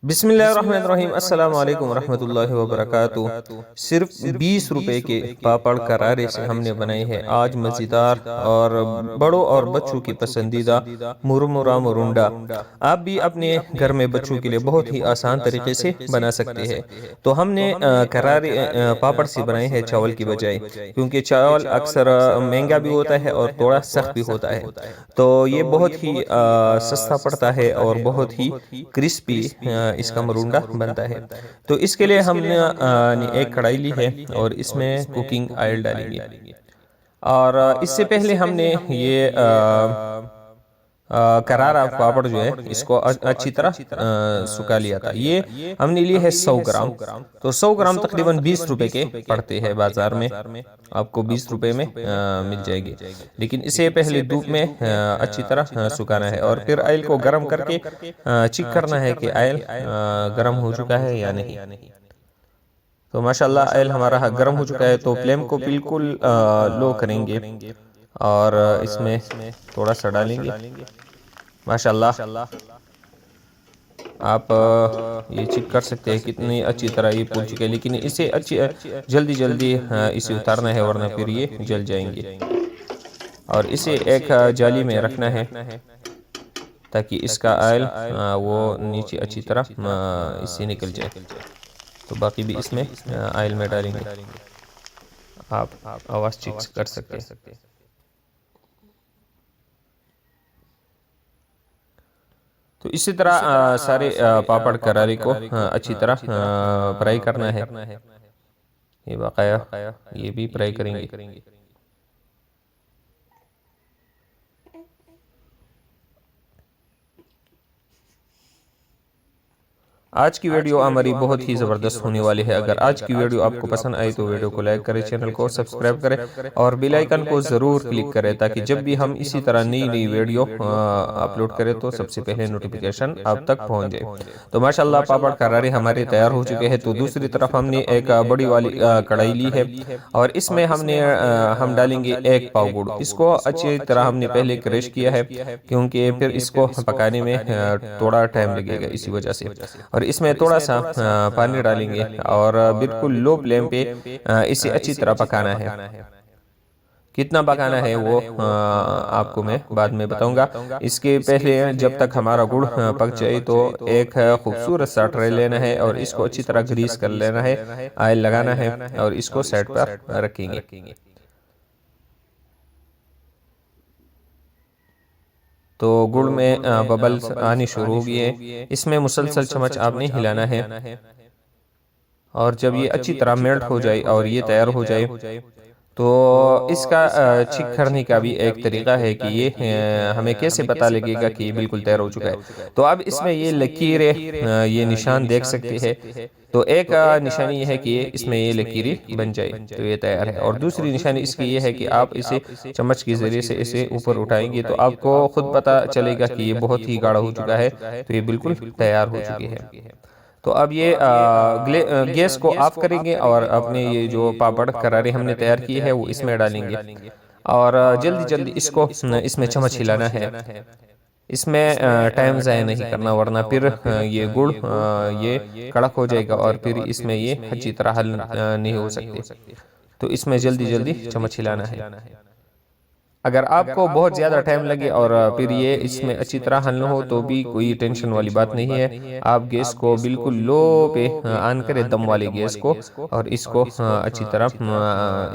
बिस्मिल्लाहिर्रहमानिर्रहीम अस्सलाम वालेकुम रहमतुल्लाहि व बरकातुहू। सिर्फ 20 रुपए के पापड़ करारे से हमने बनाए हैं आज मज़ेदार और बड़ों और बच्चों की पसंदीदा मुरमुरा मुरुंडा। आप भी अपने घर में बच्चों के लिए बहुत ही आसान तरीके से बना सकते हैं। तो हमने करारे पापड़ से बनाए हैं चावल की बजाय, क्योंकि चावल अक्सर महंगा भी होता है और थोड़ा सख्त भी होता है। तो ये बहुत ही सस्ता पड़ता है और बहुत ही क्रिस्पी इसका मरूंडा बनता है। तो इसके लिए हमने एक कढ़ाई ली है और इसमें कुकिंग ऑयल डालेंगे। और इससे पहले हमने ये करारा पापड़ जो है इसको अच्छी तरह सुखा लिया था। ये हमने लिए है 100 ग्राम। तो 100 ग्राम तकरीबन 20 रुपए के पड़ते हैं बाजार में, आपको 20 रुपए में मिल जाएगी। लेकिन इसे पहले धूप में अच्छी तरह सुखाना है और फिर ऑयल को गर्म करके चेक करना है कि ऑयल गर्म हो चुका है या नहीं। तो माशाल्लाह ऑयल हमारा गर्म हो चुका है, तो फ्लेम को बिल्कुल लो करेंगे और इसमें थोड़ा सा डालेंगे। माशाल्लाह आप ये चेक कर सकते हैं कितनी अच्छी तरह ये फूल चुके हैं। लेकिन इसे अच्छी जल्दी जल्दी इसे उतारना है, वरना फिर ये जल जाएंगे। और इसे एक जाली में रखना है ताकि इसका ऑयल वो नीचे अच्छी तरह इससे निकल जाए। तो बाकी भी इसमें ऑयल में डालेंगे, आप आवाज़ चेक कर सकते हैं। तो इसी तरह सारे पापड़ करारे को अच्छी तरह फ्राई करना है। ये बकाया ये भी फ्राई करेंगे। आज की वीडियो हमारी बहुत ही ज़बरदस्त होने वाली है। अगर आज की वीडियो आपको पसंद आई तो वीडियो को लाइक करें, चैनल को सब्सक्राइब करें और बेल आइकन को ज़रूर क्लिक करें, ताकि जब भी हम इसी तरह नई नई वीडियो अपलोड करें तो सबसे पहले नोटिफिकेशन आप तक पहुंच जाए। तो माशाल्लाह पापड़ करारे हमारे तैयार हो चुके हैं। तो दूसरी तरफ हमने एक बड़ी वाली कढ़ाई ली है और इसमें हम डालेंगे 1 पाव गुड़। इसको अच्छी तरह हमने पहले क्रश किया है, क्योंकि फिर इसको पकाने में थोड़ा टाइम लगेगा, इसी वजह से। और इसमें थोड़ा सा पानी डालेंगे और बिल्कुल लो फ्लेम पे इसे अच्छी तरह पकाना है। कितना पकाना है वो आपको मैं बाद में बताऊंगा। इसके पहले जब तक हमारा गुड़ पक जाए तो एक खूबसूरत सा ट्रे लेना है और इसको अच्छी तरह ग्रीस कर लेना है, ऑयल लगाना है और इसको साइड पर रखेंगे। तो गुड़ में बबल्स आनी शुरू हो गई है। इसमें मुसलसल चम्मच आपने हिलाना है और जब ये अच्छी तरह मेल्ट हो जाए और ये तैयार हो जाए तो इसका चेक करने का भी एक तरीका है कि ये हमें कैसे पता लगेगा कि ये बिल्कुल तैयार हो चुका है। तो अब इसमें ये लकीरें ये निशान देख सकते हैं। तो एक निशानी ये है कि इसमें ये लकीरें बन जाए तो ये तैयार है, और दूसरी निशानी इसकी ये है कि आप इसे चम्मच के ज़रिए से इसे ऊपर उठाएंगे तो आपको खुद पता चलेगा कि ये बहुत ही गाढ़ा हो चुका है, तो ये बिल्कुल तैयार हो चुकी है। तो अब ये गैस को ऑफ करेंगे और अपने ये जो पापड़ करारे हमने तैयार किए हैं वो इसमें डालेंगे और जल्दी जल्दी इसको इसमें चम्मच हिलाना है। इसमें टाइम ज़ाया नहीं करना, वरना फिर ये गुड़ ये कड़क हो जाएगा और फिर इसमें ये अच्छी तरह हल नहीं हो सकते। तो इसमें जल्दी जल्दी चम्मच हिलाना है। अगर आपको बहुत ज़्यादा टाइम लगे और फिर ये इसमें अच्छी तरह हल न हो तो भी कोई टेंशन वाली बात नहीं है। आप गैस को बिल्कुल लो पे ऑन करें, दम वाले गैस को, और इसको अच्छी तरह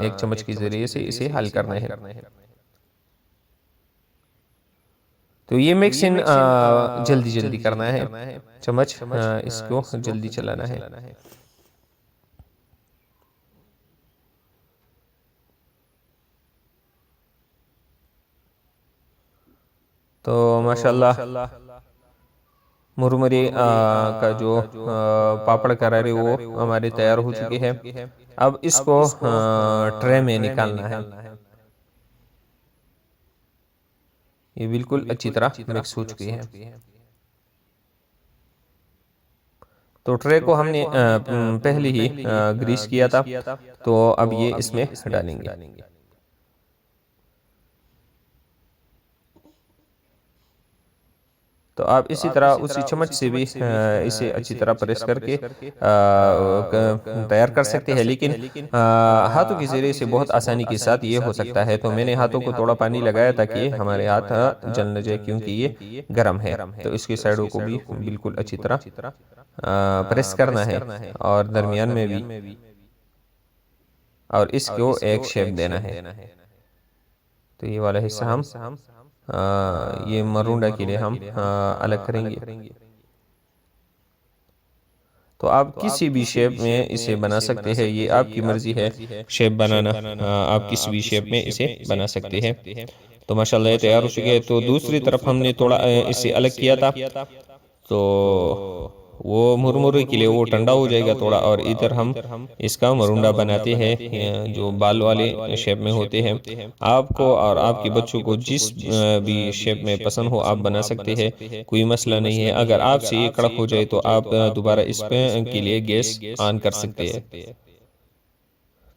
एक चम्मच के ज़रिए से इसे हल करना है। तो ये मिक्स इन जल्दी जल्दी करना है, चम्मच इसको जल्दी चलाना है। तो माशाल्लाह मुरमुरे का जो पापड़ करारे वो हमारे तैयार हो चुके हैं। अब इसको ट्रे में निकालना है। ये बिल्कुल अच्छी तरह मिक्स हो चुकी है। तो ट्रे को हमने पहले ही ग्रीस किया था, तो अब ये इसमें डालेंगे। तो आप इसी तरह उसी चम्मच से भी इसे अच्छी तरह प्रेस करके तैयार कर सकते हैं, लेकिन हाथों के ज़रिए से बहुत आसानी के साथ ये हो सकता है। तो मैंने हाथों को थोड़ा पानी लगाया ताकि हमारे हाथ जल न जाए, क्योंकि ये गर्म है। तो इसकी साइडों को भी बिल्कुल अच्छी तरह प्रेस करना है और दरमियान में भी, और इसको एक शेप देना है। तो ये वाला हिस्सा हम ये मरूंडा के लिए हम अलग करेंगे। तो आप किसी भी शेप में इसे बना सकते हैं, ये आपकी मर्जी है शेप बनाना। आप किसी भी शेप में इसे बना सकते हैं। तो माशाल्लाह ये तैयार हो चुके हैं। तो दूसरी तरफ हमने थोड़ा इसे अलग किया था, तो वो मुरमुरे के लिए वो ठंडा हो जाएगा थोड़ा, और इधर हम इसका मरुंडा बनाते हैं जो बाल वाले शेप में होते हैं। आपको और आपके बच्चों को जिस भी शेप में पसंद हो आप बना सकते हैं, कोई मसला नहीं है। अगर आपसे ये कड़क हो जाए तो आप दोबारा इस पे के लिए गैस ऑन कर सकते हैं।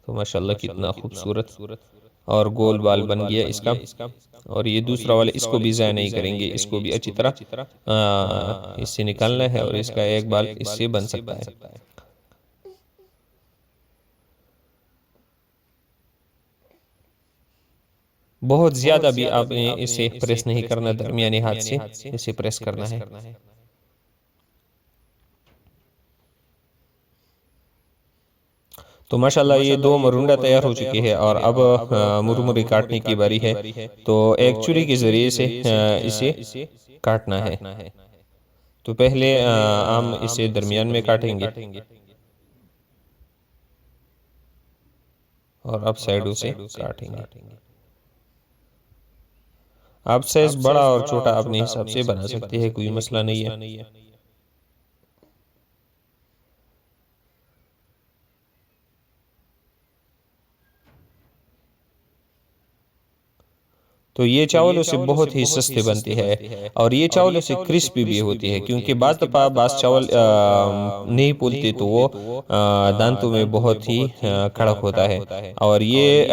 तो माशाल्लाह कितना खूबसूरत और गोल बाल बन गया इसका। और ये दूसरा वाला इसको भी ज़ाया नहीं करेंगे, इसको भी अच्छी तरह इससे निकालना है और इसका एक बाल इससे बन सकता है। बहुत ज़्यादा भी आपने इसे प्रेस नहीं करना, दरमियाने हाथ से इसे प्रेस करना है। तो माशाल्लाह ये दो मरुंडा तैयार हो चुके हैं और अब मुरमुरे काटने की बारी है। तो एक छुरी के ज़रिए से इसे काटना है। तो पहले हम इसे दरमियान में काटेंगे और अब साइडों से काटेंगे। आप साइज बड़ा और छोटा अपने हिसाब से बना सकते हैं, कोई मसला नहीं है। तो ये चावलों से बहुत ही सस्ते बनते हैं और ये चावलों से क्रिस्पी भी होती है, क्योंकि बास चावल नहीं फूलते तो वो दांतों में बहुत ही कड़क होता है। और ये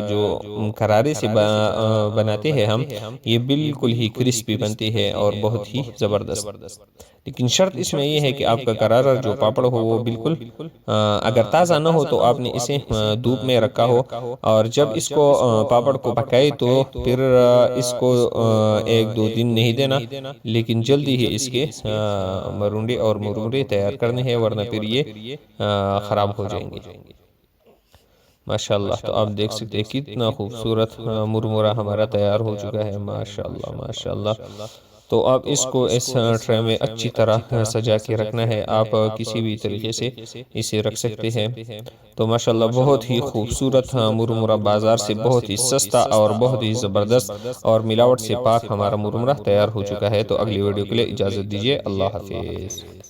जो करारे से बनाते हैं हम, ये बिल्कुल ही क्रिस्पी बनते हैं और बहुत ही ज़बरदस्त। लेकिन शर्त इसमें यह है कि आपका करारा जो पापड़ हो वो बिल्कुल अगर ताज़ा ना हो तो आपने इसे धूप में रखा हो, और जब इसको पापड़ को पकाए तो फिर इसको 1-2 दिन नहीं देना, लेकिन जल्दी ही इसके मरुंडे और मुरमुरे तैयार करने हैं, वरना फिर ये ख़राब हो जाएंगे। माशाल्लाह, तो आप देख सकते हैं कितना खूबसूरत मुरमुरा हमारा तैयार हो चुका है। माशाल्लाह माशाल्लाह। तो आप इसको इस ट्रे में अच्छी तरह सजा के रखना है, आप किसी भी तरीके से इसे रख सकते हैं। तो माशाल्लाह बहुत ही खूबसूरत मुरमुरा बाज़ार से बहुत ही सस्ता और बहुत ही ज़बरदस्त और मिलावट से पाक हमारा मुरमुरा तैयार हो चुका है। तो अगली वीडियो के लिए इजाज़त दीजिए। अल्लाह हाफिज़।